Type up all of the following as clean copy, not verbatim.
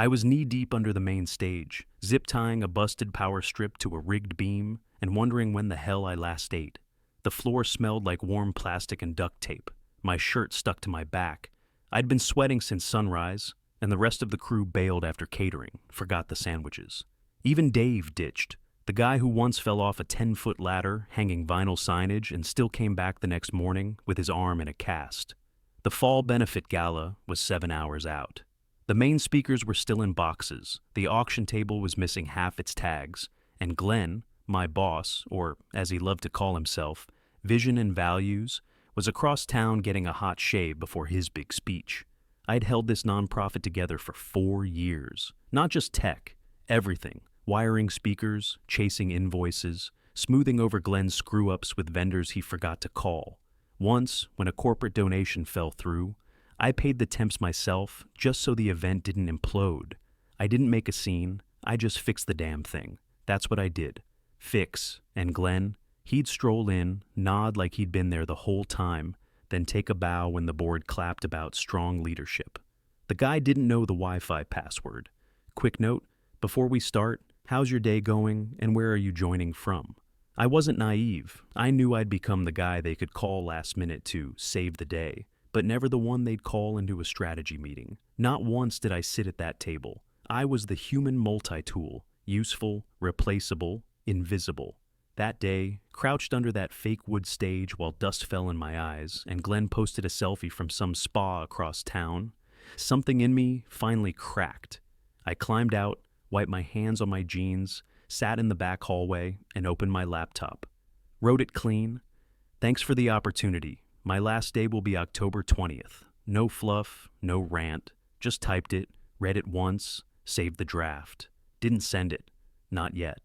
I was knee-deep under the main stage, zip-tying a busted power strip to a rigged beam and wondering when the hell I last ate. The floor smelled like warm plastic and duct tape. My shirt stuck to my back. I'd been sweating since sunrise, and the rest of the crew bailed after catering, forgot the sandwiches. Even Dave ditched, the guy who once fell off a 10-foot ladder hanging vinyl signage and still came back the next morning with his arm in a cast. The fall benefit gala was 7 hours out. The main speakers were still in boxes, the auction table was missing half its tags, and Glenn, my boss, or as he loved to call himself, Vision and Values, was across town getting a hot shave before his big speech. I'd held this nonprofit together for 4 years. Not just tech, everything. Wiring speakers, chasing invoices, smoothing over Glenn's screw-ups with vendors he forgot to call. Once, when a corporate donation fell through, I paid the temps myself just so the event didn't implode. I didn't make a scene, I just fixed the damn thing. That's what I did. Fix. And Glenn, he'd stroll in, nod like he'd been there the whole time, then take a bow when the board clapped about strong leadership. The guy didn't know the Wi-Fi password. Quick note, before we start, how's your day going and where are you joining from? I wasn't naive. I knew I'd become the guy they could call last minute to save the day, but never the one they'd call into a strategy meeting. Not once did I sit at that table. I was the human multi-tool, useful, replaceable, invisible. That day, crouched under that fake wood stage while dust fell in my eyes and Glenn posted a selfie from some spa across town, something in me finally cracked. I climbed out, wiped my hands on my jeans, sat in the back hallway, and opened my laptop. Wrote it clean. Thanks for the opportunity. My last day will be October 20th. No fluff, no rant. Just typed it, read it once, saved the draft. Didn't send it. Not yet.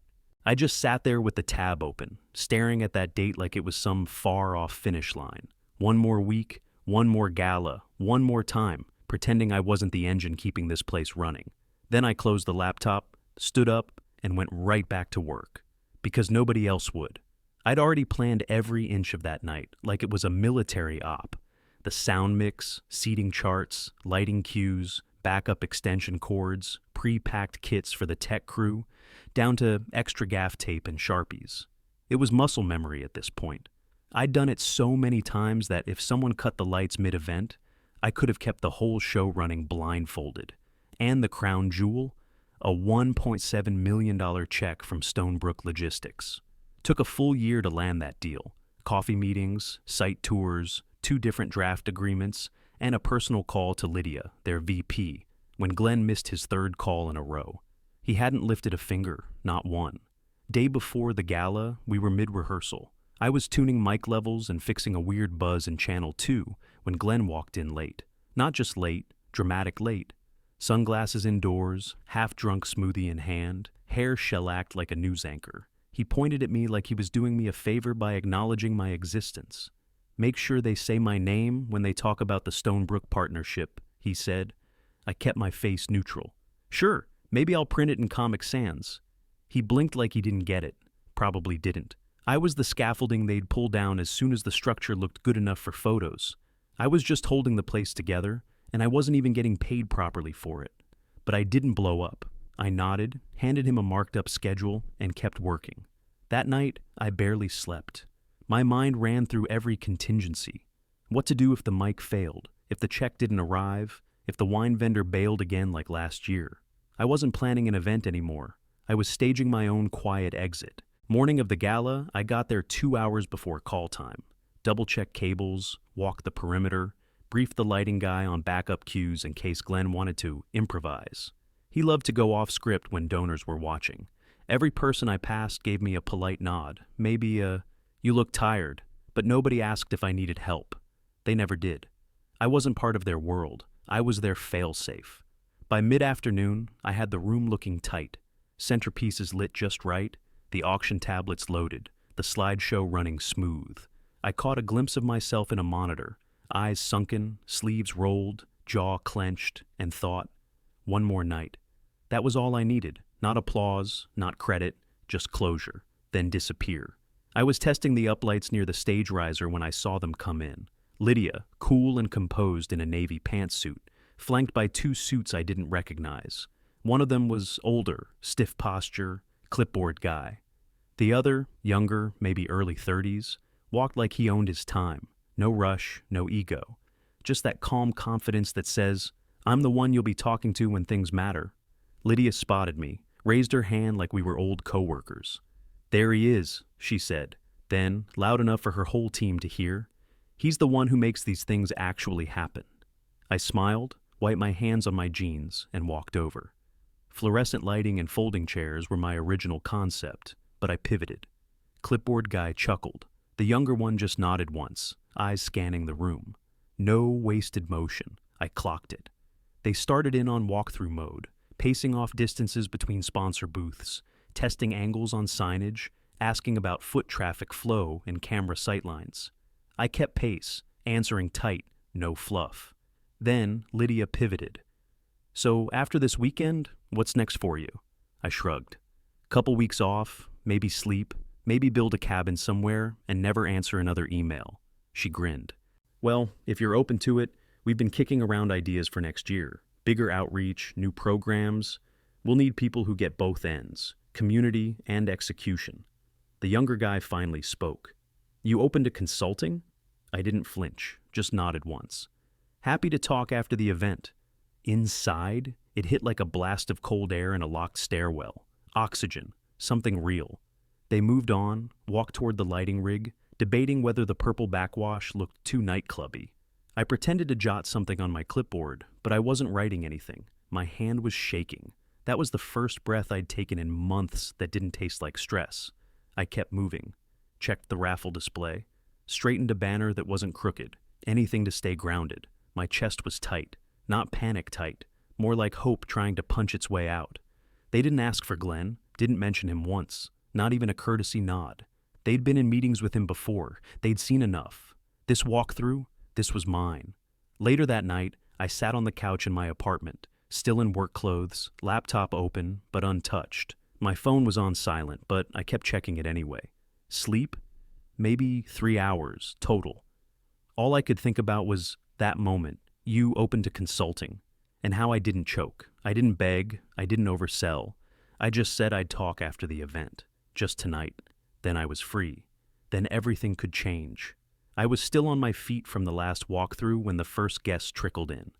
I just sat there with the tab open, staring at that date like it was some far-off finish line. One more week, one more gala, one more time, pretending I wasn't the engine keeping this place running. Then I closed the laptop, stood up, and went right back to work. Because nobody else would. I'd already planned every inch of that night, like it was a military op. The sound mix, seating charts, lighting cues, backup extension cords, pre-packed kits for the tech crew, down to extra gaff tape and Sharpies. It was muscle memory at this point. I'd done it so many times that if someone cut the lights mid-event, I could have kept the whole show running blindfolded. And the crown jewel, a $1.7 million check from Stonebrook Logistics. Took a full year to land that deal. Coffee meetings, site tours, 2 different draft agreements, and a personal call to Lydia, their VP, when Glenn missed his 3rd call in a row. He hadn't lifted a finger, not one. Day before the gala, we were mid-rehearsal. I was tuning mic levels and fixing a weird buzz in Channel 2 when Glenn walked in late. Not just late, dramatic late. Sunglasses indoors, half-drunk smoothie in hand, hair shellacked like a news anchor. He pointed at me like he was doing me a favor by acknowledging my existence. Make sure they say my name when they talk about the Stonebrook partnership, he said. I kept my face neutral. Sure, maybe I'll print it in Comic Sans. He blinked like he didn't get it. Probably didn't. I was the scaffolding they'd pull down as soon as the structure looked good enough for photos. I was just holding the place together, and I wasn't even getting paid properly for it. But I didn't blow up. I nodded, handed him a marked-up schedule, and kept working. That night, I barely slept. My mind ran through every contingency. What to do if the mic failed, if the check didn't arrive, if the wine vendor bailed again like last year. I wasn't planning an event anymore. I was staging my own quiet exit. Morning of the gala, I got there 2 hours before call time. Double-checked cables, walked the perimeter, briefed the lighting guy on backup cues in case Glenn wanted to improvise. He loved to go off script when donors were watching. Every person I passed gave me a polite nod, maybe a, "You look tired," but nobody asked if I needed help. They never did. I wasn't part of their world. I was their fail-safe. By mid-afternoon, I had the room looking tight, centerpieces lit just right, the auction tablets loaded, the slideshow running smooth. I caught a glimpse of myself in a monitor, eyes sunken, sleeves rolled, jaw clenched, and thought, one more night. That was all I needed. Not applause, not credit, just closure, then disappear. I was testing the uplights near the stage riser when I saw them come in. Lydia, cool and composed in a navy pantsuit, flanked by 2 suits I didn't recognize. One of them was older, stiff posture, clipboard guy. The other, younger, maybe early 30s, walked like he owned his time. No rush, no ego. Just that calm confidence that says, I'm the one you'll be talking to when things matter. Lydia spotted me, raised her hand like we were old coworkers. There he is, she said, then, loud enough for her whole team to hear. He's the one who makes these things actually happen. I smiled, wiped my hands on my jeans, and walked over. Fluorescent lighting and folding chairs were my original concept, but I pivoted. Clipboard guy chuckled. The younger one just nodded once, eyes scanning the room. No wasted motion. I clocked it. They started in on walkthrough mode, pacing off distances between sponsor booths, testing angles on signage, asking about foot traffic flow and camera sightlines. I kept pace, answering tight, no fluff. Then Lydia pivoted. So after this weekend, what's next for you? I shrugged. Couple weeks off, maybe sleep, maybe build a cabin somewhere and never answer another email. She grinned. Well, if you're open to it, we've been kicking around ideas for next year. Bigger outreach, new programs. We'll need people who get both ends, community and execution. The younger guy finally spoke. You open to consulting? I didn't flinch, just nodded once. Happy to talk after the event. Inside, it hit like a blast of cold air in a locked stairwell. Oxygen, something real. They moved on, walked toward the lighting rig, debating whether the purple backwash looked too nightclubby. I pretended to jot something on my clipboard, but I wasn't writing anything. My hand was shaking. That was the first breath I'd taken in months that didn't taste like stress. I kept moving, checked the raffle display, straightened a banner that wasn't crooked, anything to stay grounded. My chest was tight, not panic tight, more like hope trying to punch its way out. They didn't ask for Glenn, didn't mention him once, not even a courtesy nod. They'd been in meetings with him before, they'd seen enough. This walkthrough, this was mine. Later that night, I sat on the couch in my apartment, still in work clothes, laptop open, but untouched. My phone was on silent, but I kept checking it anyway. Sleep? Maybe 3 hours, total. All I could think about was that moment, you open to consulting, and how I didn't choke. I didn't beg, I didn't oversell. I just said I'd talk after the event, just tonight. Then I was free. Then everything could change. I was still on my feet from the last walkthrough when the first guests trickled in.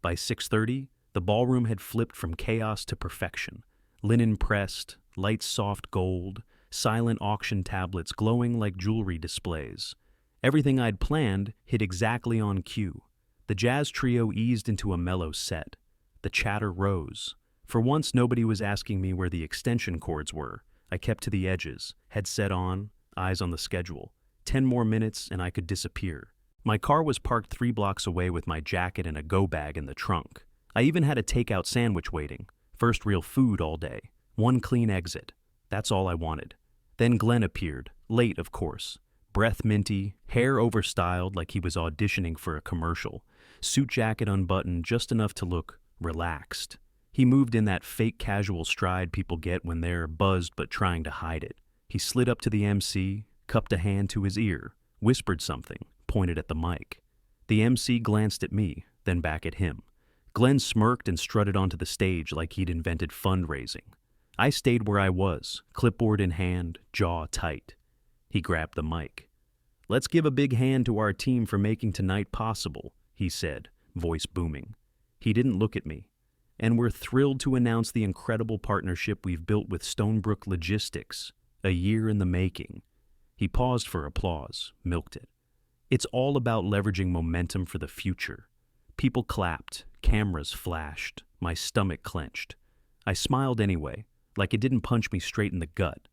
By 6:30, the ballroom had flipped from chaos to perfection. Linen pressed, lights soft gold, silent auction tablets glowing like jewelry displays. Everything I'd planned hit exactly on cue. The jazz trio eased into a mellow set. The chatter rose. For once, nobody was asking me where the extension cords were. I kept to the edges, headset on, eyes on the schedule. 10 more minutes and I could disappear. My car was parked 3 blocks away with my jacket and a go bag in the trunk. I even had a takeout sandwich waiting. First real food all day. One clean exit. That's all I wanted. Then Glenn appeared, late of course. Breath minty, hair overstyled like he was auditioning for a commercial. Suit jacket unbuttoned just enough to look relaxed. He moved in that fake casual stride people get when they're buzzed but trying to hide it. He slid up to the MC, cupped a hand to his ear, whispered something, pointed at the mic. The MC glanced at me, then back at him. Glenn smirked and strutted onto the stage like he'd invented fundraising. I stayed where I was, clipboard in hand, jaw tight. He grabbed the mic. Let's give a big hand to our team for making tonight possible, he said, voice booming. He didn't look at me. And we're thrilled to announce the incredible partnership we've built with Stonebrook Logistics, a year in the making. He paused for applause, milked it. It's all about leveraging momentum for the future. People clapped, cameras flashed, my stomach clenched. I smiled anyway, like it didn't punch me straight in the gut.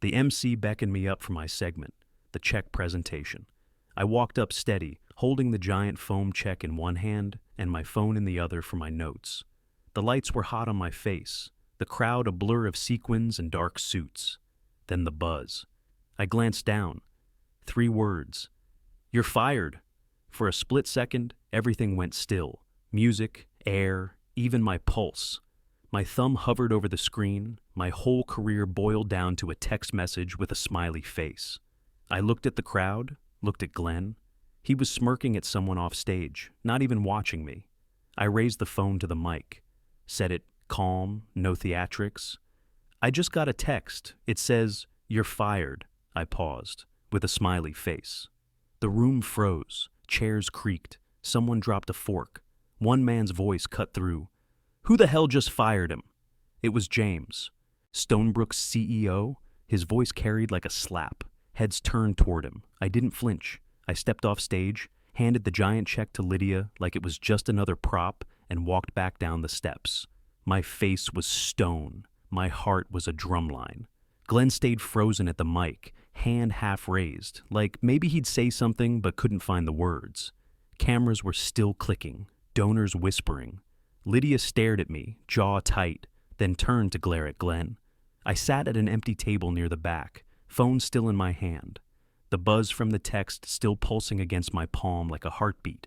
The MC beckoned me up for my segment, the check presentation. I walked up steady, holding the giant foam check in one hand and my phone in the other for my notes. The lights were hot on my face, the crowd a blur of sequins and dark suits. Then the buzz. I glanced down. 3 words. You're fired. For a split second, everything went still. Music, air, even my pulse. My thumb hovered over the screen, my whole career boiled down to a text message with a smiley face. I looked at the crowd, looked at Glenn. He was smirking at someone off stage, not even watching me. I raised the phone to the mic, set it calm, no theatrics. I just got a text. It says, "You're fired." I paused, with a smiley face. The room froze, chairs creaked, someone dropped a fork. One man's voice cut through. "Who the hell just fired him?" It was James, Stonebrook's CEO. His voice carried like a slap. Heads turned toward him. I didn't flinch. I stepped off stage, handed the giant check to Lydia like it was just another prop, and walked back down the steps. My face was stone. My heart was a drumline. Glenn stayed frozen at the mic, hand half raised, like maybe he'd say something but couldn't find the words. Cameras were still clicking, donors whispering. Lydia stared at me, jaw tight, then turned to glare at Glenn. I sat at an empty table near the back, phone still in my hand. The buzz from the text still pulsing against my palm like a heartbeat.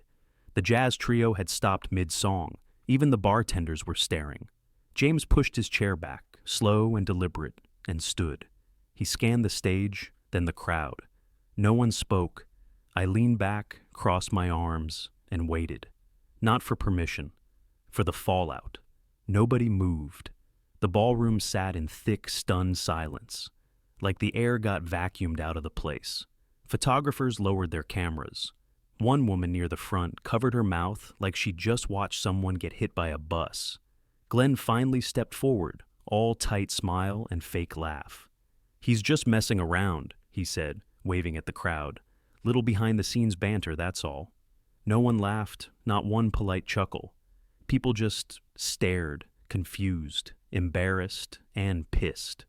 The jazz trio had stopped mid-song. Even the bartenders were staring. James pushed his chair back, slow and deliberate, and stood. He scanned the stage, then the crowd. No one spoke. I leaned back, crossed my arms, and waited. Not for permission, for the fallout. Nobody moved. The ballroom sat in thick, stunned silence, like the air got vacuumed out of the place. Photographers lowered their cameras. One woman near the front covered her mouth like she'd just watched someone get hit by a bus. Glenn finally stepped forward, all tight smile and fake laugh. "He's just messing around," he said, waving at the crowd. "Little behind-the-scenes banter, that's all." No one laughed, not one polite chuckle. People just stared, confused, embarrassed, and pissed.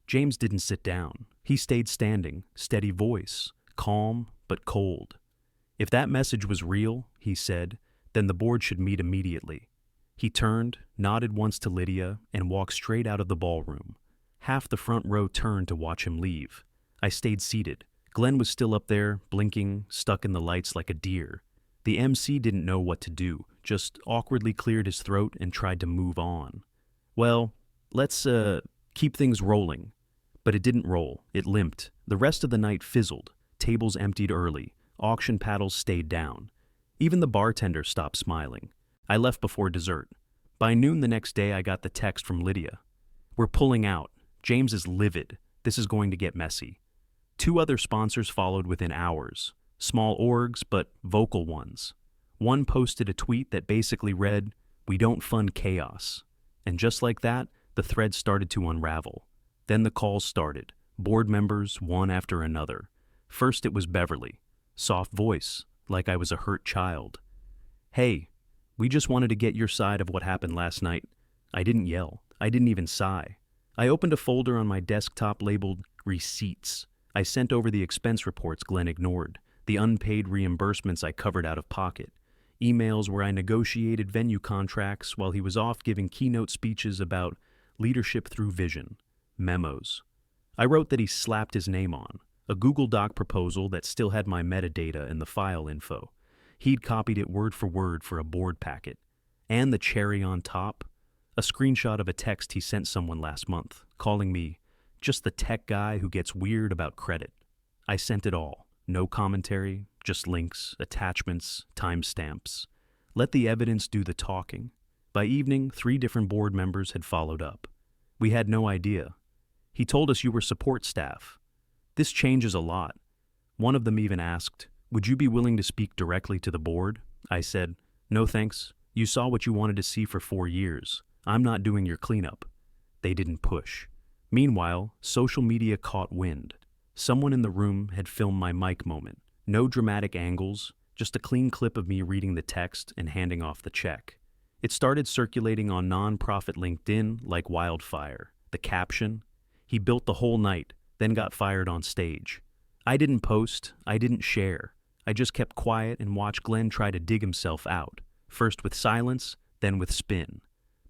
James didn't sit down. He stayed standing, steady voice, calm but cold. "If that message was real," he said, "then the board should meet immediately." He turned, nodded once to Lydia, and walked straight out of the ballroom. Half the front row turned to watch him leave. I stayed seated. Glenn was still up there, blinking, stuck in the lights like a deer. The MC didn't know what to do, just awkwardly cleared his throat and tried to move on. "Well, let's, keep things rolling." But it didn't roll. It limped. The rest of the night fizzled. Tables emptied early. Auction paddles stayed down. Even the bartender stopped smiling. I left before dessert. By noon the next day, I got the text from Lydia. "We're pulling out. James is livid. This is going to get messy." 2 other sponsors followed within hours. Small orgs, but vocal ones. One posted a tweet that basically read, "We don't fund chaos." And just like that, the thread started to unravel. Then the calls started. Board members, one after another. First it was Beverly. Soft voice, like I was a hurt child. "Hey, we just wanted to get your side of what happened last night." I didn't yell. I didn't even sigh. I opened a folder on my desktop labeled Receipts. I sent over the expense reports Glenn ignored, the unpaid reimbursements I covered out of pocket, emails where I negotiated venue contracts while he was off giving keynote speeches about leadership through vision, memos. I wrote that he slapped his name on, a Google Doc proposal that still had my metadata and the file info. He'd copied it word for a board packet. And the cherry on top, a screenshot of a text he sent someone last month, calling me just the tech guy who gets weird about credit. I sent it all. No commentary, just links, attachments, timestamps. Let the evidence do the talking. By evening, 3 different board members had followed up. "We had no idea. He told us you were support staff. This changes a lot." One of them even asked, "Would you be willing to speak directly to the board?" I said, "No thanks. You saw what you wanted to see for 4 years. I'm not doing your cleanup." They didn't push. Meanwhile, social media caught wind. Someone in the room had filmed my mic moment. No dramatic angles, just a clean clip of me reading the text and handing off the check. It started circulating on non-profit LinkedIn like wildfire. The caption, "He built the whole night, then got fired on stage." I didn't post, I didn't share. I just kept quiet and watched Glenn try to dig himself out, first with silence, then with spin.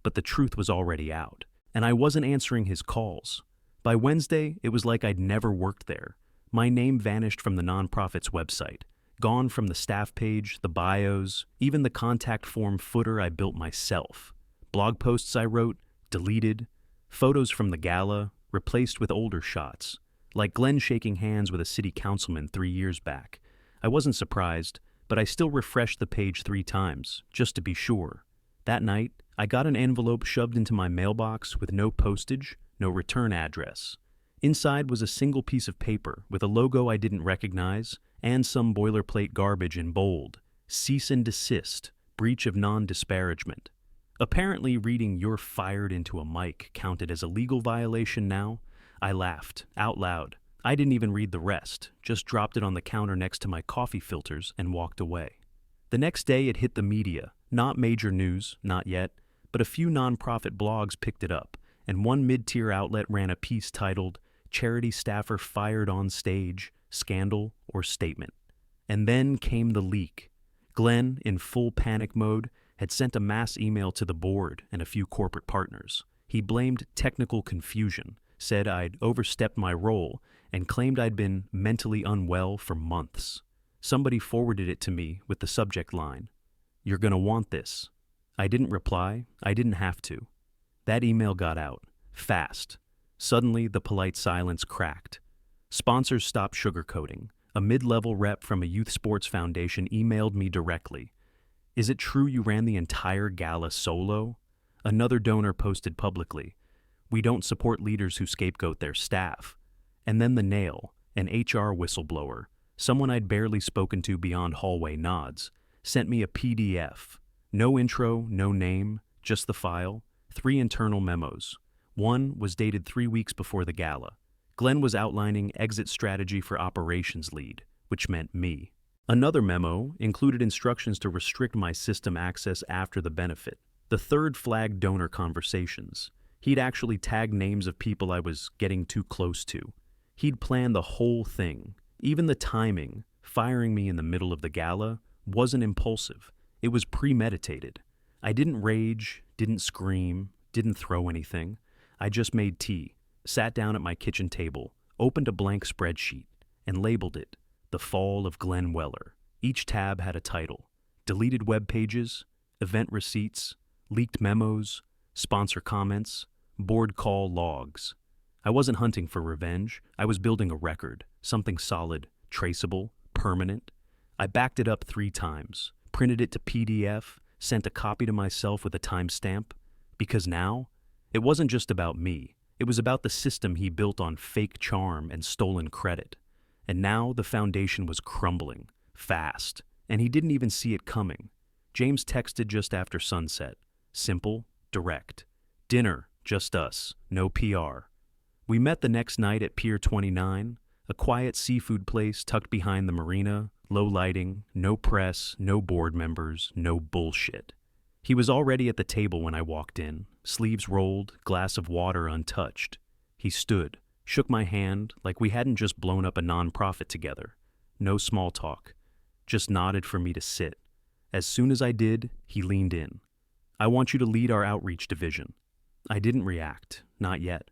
But the truth was already out, and I wasn't answering his calls. By Wednesday, it was like I'd never worked there. My name vanished from the nonprofit's website, gone from the staff page, the bios, even the contact form footer I built myself. Blog posts I wrote, deleted. Photos from the gala, replaced with older shots, like Glenn shaking hands with a city councilman 3 years back. I wasn't surprised, but I still refreshed the page 3 times, just to be sure. That night, I got an envelope shoved into my mailbox with no postage, no return address. Inside was a single piece of paper with a logo I didn't recognize and some boilerplate garbage in bold. Cease and desist, breach of non-disparagement. Apparently reading "you're fired" into a mic counted as a legal violation now. I laughed, out loud. I didn't even read the rest, just dropped it on the counter next to my coffee filters and walked away. The next day it hit the media. Not major news, not yet, but a few nonprofit blogs picked it up, and one mid-tier outlet ran a piece titled "Charity Staffer Fired on Stage, Scandal or Statement." And then came the leak. Glenn, in full panic mode, had sent a mass email to the board and a few corporate partners. He blamed technical confusion, said I'd overstepped my role, and claimed I'd been mentally unwell for months. Somebody forwarded it to me with the subject line, "You're gonna want this." I didn't reply. I didn't have to. That email got out. Fast. Suddenly, the polite silence cracked. Sponsors stopped sugarcoating. A mid-level rep from a youth sports foundation emailed me directly. "Is it true you ran the entire gala solo?" Another donor posted publicly, "We don't support leaders who scapegoat their staff." And then the nail, an HR whistleblower, someone I'd barely spoken to beyond hallway nods, sent me a PDF. No intro, no name, just the file, 3 internal memos. One was dated 3 weeks before the gala. Glenn was outlining exit strategy for operations lead, which meant me. Another memo included instructions to restrict my system access after the benefit. The third flagged donor conversations. He'd actually tagged names of people I was getting too close to. He'd planned the whole thing. Even the timing, firing me in the middle of the gala, wasn't impulsive. It was premeditated. I didn't rage, didn't scream, didn't throw anything. I just made tea, sat down at my kitchen table, opened a blank spreadsheet, and labeled it "The Fall of Glenn Weller." Each tab had a title: deleted web pages, event receipts, leaked memos, sponsor comments, board call logs. I wasn't hunting for revenge. I was building a record, something solid, traceable, permanent. I backed it up 3 times, printed it to PDF, sent a copy to myself with a timestamp. Because now, it wasn't just about me. It was about the system he built on fake charm and stolen credit. And now the foundation was crumbling, fast, and he didn't even see it coming. James texted just after sunset. Simple, direct. Dinner, just us, no PR. We met the next night at Pier 29, a quiet seafood place tucked behind the marina, low lighting, no press, no board members, no bullshit. He was already at the table when I walked in, sleeves rolled, glass of water untouched. He stood, shook my hand like we hadn't just blown up a nonprofit together. No small talk, just nodded for me to sit. As soon as I did, he leaned in. "I want you to lead our outreach division." I didn't react, not yet.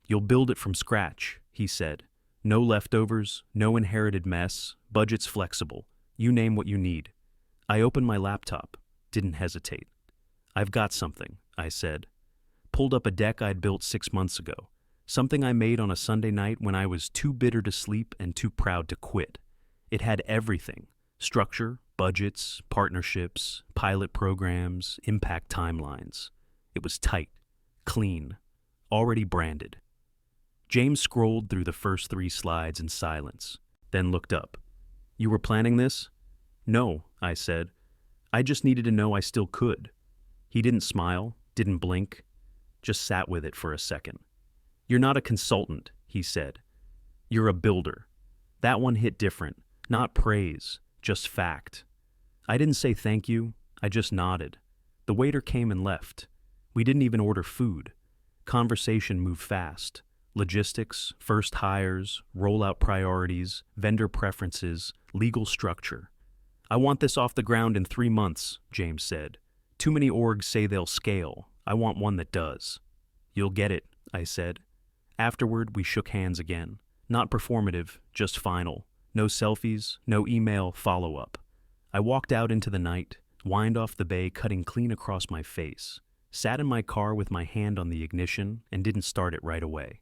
"You'll build it from scratch," he said. "No leftovers, no inherited mess, budget's flexible. You name what you need." I opened my laptop, didn't hesitate. "I've got something," I said. Pulled up a deck I'd built 6 months ago, something I made on a Sunday night when I was too bitter to sleep and too proud to quit. It had everything: structure, budgets, partnerships, pilot programs, impact timelines. It was tight, clean, already branded. James scrolled through the first 3 slides in silence, then looked up. "You were planning this?" "No," I said. "I just needed to know I still could." He didn't smile, didn't blink, just sat with it for a second. "You're not a consultant," he said. "You're a builder." That one hit different, not praise, just fact. I didn't say thank you, I just nodded. The waiter came and left. We didn't even order food. Conversation moved fast. Logistics, first hires, rollout priorities, vendor preferences, legal structure. "I want this off the ground in 3 months, James said. "Too many orgs say they'll scale. I want one that does." "You'll get it," I said. Afterward, we shook hands again. Not performative, just final. No selfies, no email follow-up. I walked out into the night, whined off the bay cutting clean across my face, sat in my car with my hand on the ignition and didn't start it right away.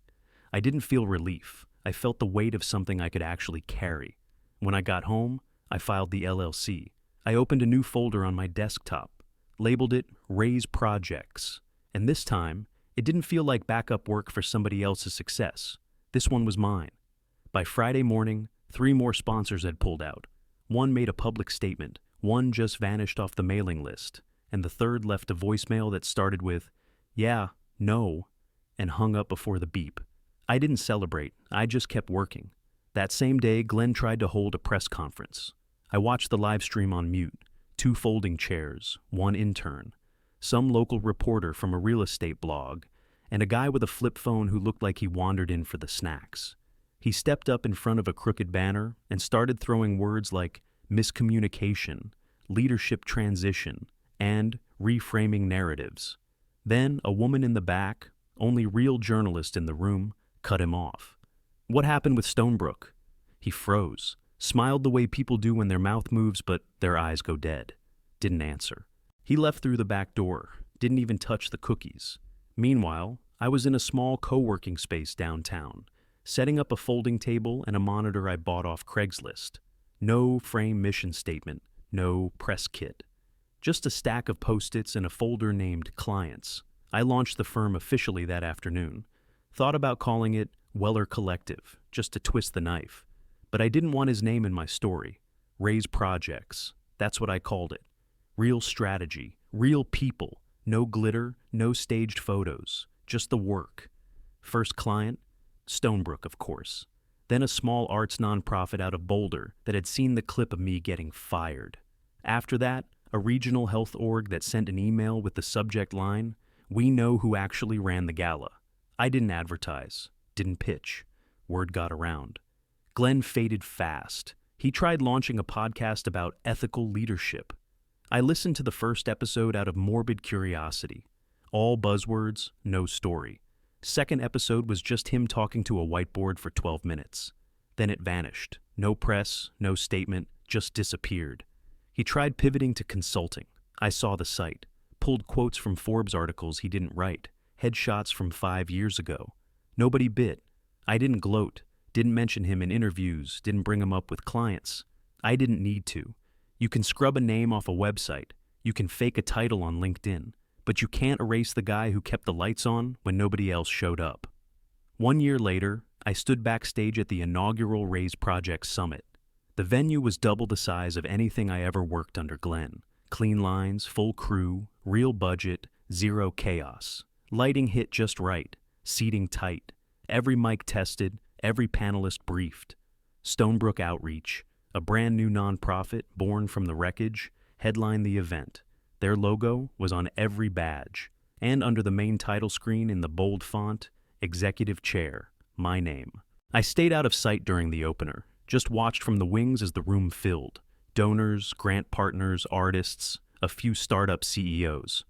I didn't feel relief. I felt the weight of something I could actually carry. When I got home, I filed the LLC. I opened a new folder on my desktop. labeled it Raise Projects. And this time, it didn't feel like backup work for somebody else's success. This one was mine. By Friday morning, 3 more sponsors had pulled out. One made a public statement, one just vanished off the mailing list, and the third left a voicemail that started with, "Yeah, no," and hung up before the beep. I didn't celebrate, I just kept working. That same day, Glenn tried to hold a press conference. I watched the live stream on mute, 2 folding chairs, 1 intern, some local reporter from a real estate blog, and a guy with a flip phone who looked like he wandered in for the snacks. He stepped up in front of a crooked banner and started throwing words like miscommunication, leadership transition, and reframing narratives. Then a woman in the back, only real journalist in the room, cut him off. "What happened with Stonebrook?" He froze, smiled the way people do when their mouth moves but their eyes go dead. Didn't answer. He left through the back door, didn't even touch the cookies. Meanwhile, I was in a small co-working space downtown, setting up a folding table and a monitor I bought off Craigslist. No frame mission statement, no press kit. Just a stack of Post-its and a folder named Clients. I launched the firm officially that afternoon. Thought about calling it Weller Collective, just to twist the knife. But I didn't want his name in my story. Raise Projects. That's what I called it. Real strategy, real people, no glitter, no staged photos, just the work. First client, Stonebrook, of course. Then a small arts nonprofit out of Boulder that had seen the clip of me getting fired. After that, a regional health org that sent an email with the subject line, "We know who actually ran the gala." I didn't advertise, didn't pitch. Word got around. Glenn faded fast. He tried launching a podcast about ethical leadership. I listened to the first episode out of morbid curiosity. All buzzwords, no story. Second episode was just him talking to a whiteboard for 12 minutes. Then it vanished. No press, no statement, just disappeared. He tried pivoting to consulting. I saw the site. Pulled quotes from Forbes articles he didn't write. Headshots from 5 years ago. Nobody bit. I didn't gloat. Didn't mention him in interviews. Didn't bring him up with clients. I didn't need to. You can scrub a name off a website. You can fake a title on LinkedIn. But you can't erase the guy who kept the lights on when nobody else showed up. 1 year later, I stood backstage at the inaugural Raise Project Summit. The venue was double the size of anything I ever worked under Glenn. Clean lines, full crew, real budget, zero chaos. Lighting hit just right, seating tight. Every mic tested, every panelist briefed. Stonebrook Outreach, a brand new nonprofit born from the wreckage, headlined the event. Their logo was on every badge, and under the main title screen in the bold font, Executive Chair, my name. I stayed out of sight during the opener, just watched from the wings as the room filled. Donors, grant partners, artists, a few startup CEOs.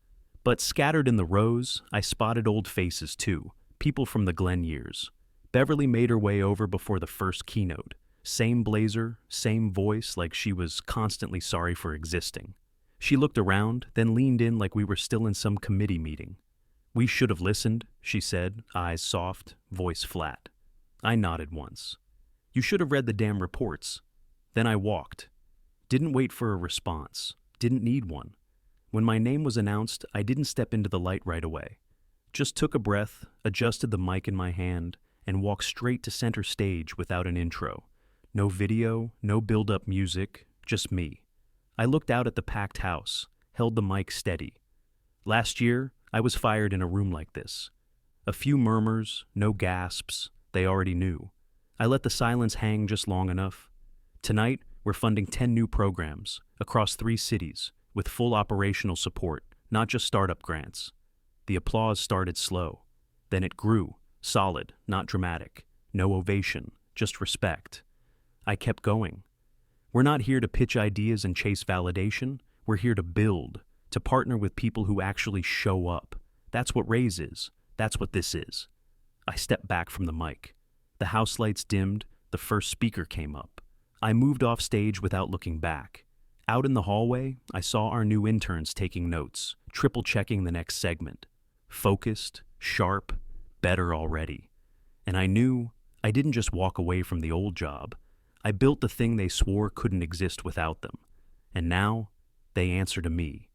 But scattered in the rows, I spotted old faces too, people from the Glenn years. Beverly made her way over before the first keynote. Same blazer, same voice, like she was constantly sorry for existing. She looked around, then leaned in like we were still in some committee meeting. "We should have listened," she said, eyes soft, voice flat. I nodded once. "You should have read the damn reports." Then I walked. Didn't wait for a response. Didn't need one. When my name was announced, I didn't step into the light right away. Just took a breath, adjusted the mic in my hand, and walked straight to center stage without an intro. No video, no build-up music, just me. I looked out at the packed house, held the mic steady. Last year, I was fired in a room like this. A few murmurs, no gasps, they already knew. I let the silence hang just long enough. Tonight, we're funding 10 new programs, across 3 cities, with full operational support, not just startup grants. The applause started slow. Then it grew, solid, not dramatic. No ovation, just respect. I kept going. We're not here to pitch ideas and chase validation. We're here to build, to partner with people who actually show up. That's what Raise is. That's what this is. I stepped back from the mic. The house lights dimmed. The first speaker came up. I moved off stage without looking back. Out in the hallway, I saw our new interns taking notes, triple-checking the next segment. Focused, sharp, better already. And I knew I didn't just walk away from the old job. I built the thing they swore couldn't exist without them. And now, they answer to me.